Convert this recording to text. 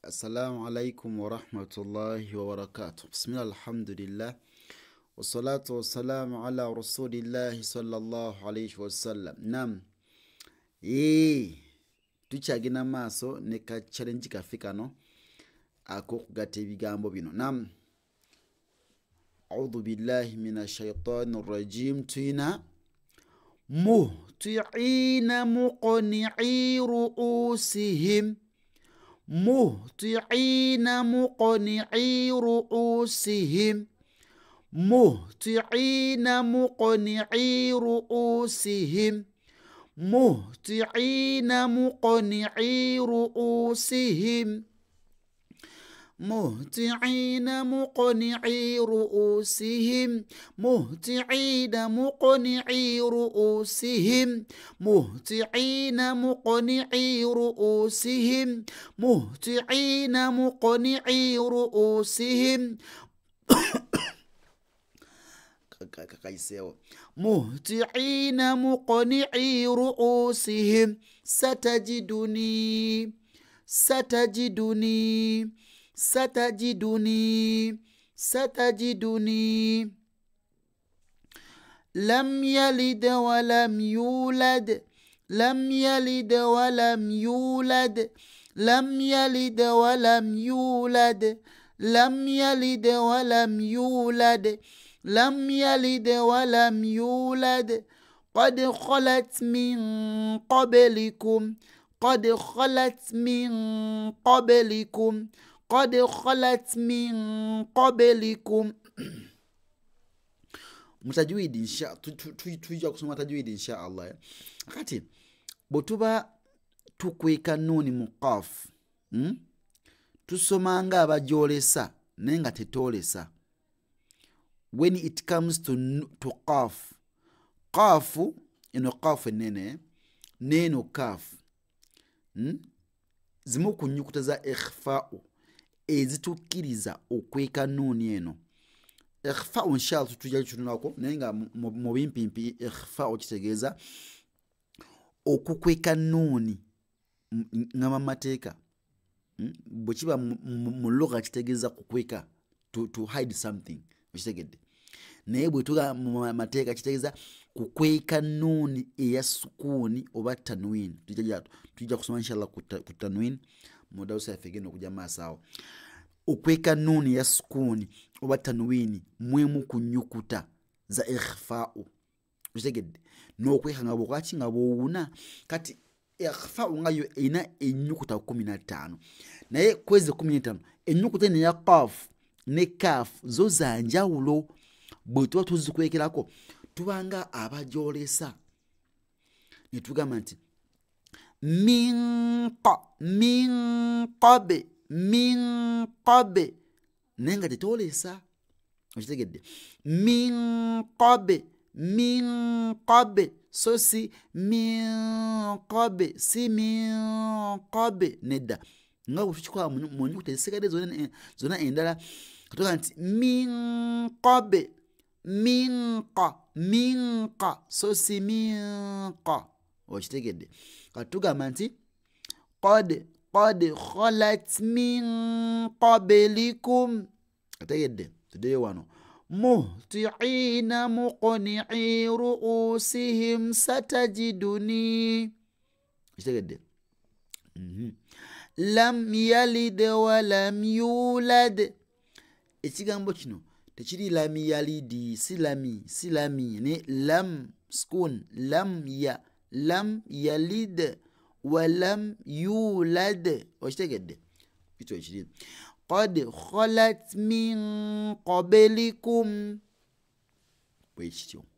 Assalamu alaikum wa rahmatullahi wa barakatuh. Bismillah, alhamdulillah. Wassalatu wassalamu ala rasulillahi sallallahu alayhi wa sallam. Nam. Tuchagina maso ne ka challenge kafika no. Ako kugata ebigambo bino. Nam. A'udhu billahi minash shaitanir rajim. Tuina muhti'ina muqni'i ru'usihim. مهطعين مقنعي رؤوسهم مهطعين مقنعي رؤوسهم مهطعين مقنعي رؤوسهم مهطعين مقنعي رؤوسهم مهطعين مقنعي رؤوسهم مهطعين مقنعي رؤوسهم مهطعين مقنعي رؤوسهم مهطعين مقنعي رؤوسهم ستجدني لم يلد ولم يولد لم يلد ولم يولد لم يلد ولم يولد لم يلد ولم يولد لم يلد ولم يولد قد خلت من قبلكم قد خلت من قبلكم قد خلت من قبلكم. Mtajwidi insha tuja kusoma tajwidi insha Allah. Akati botuba tukweka nuni muqaf tusomanga abajolesa nenga tetolesa. When it comes to qaf, qafu ino qaf neno kaf zimu kunyukuta za ikhfa'u ezitukiriza okweka nuni eno. Ikhfa'u inshallah tujja tunako nenga mu bimpimpi ikhfa'u kitegeeza okukweka nuni ngama mateeka bochiba mu lugha kitegeeza kukweka to hide something kitegedde naye bwetuga mu mateeka kitegeeza kukweka nuni eya sukuni oba tanwin. Tujja kusoma inshallah ku tanwin mu dawsa yafegeno kujja masawo. Ukweka nuni ya sukuni oba tanwini mwemu kunyukuta za ikhfa'u kitegedde n'okweka ngabo kwaki ngabo una kati ikhfa'u ngayo ina enyukuta 15 naye kwezi 15 enyukuta ne ya qaf ne kaf zo za njawulo bwe tuba tuzikwekerako tubanga abajolesa ne tugamba nti min qabe nenga tetolesa kitegedde min qabe so si min qabe si min qabe nedda nga buchikwa mu nyukuta ezisigade zona endala katoka nti min qa so si min qa kitegedde katugamba nti qad khalat min qablikum kitegedde tudde wano muhti'ina muqni'i ru'usihim satajiduni kitegedde lam yalid wa lam yulad. Ekigambo kino tekiri lam yalidi silami ne lam skun lam yalid wa lam yulad kitegedde ito ekiri qad khalat min qablikum bwekityo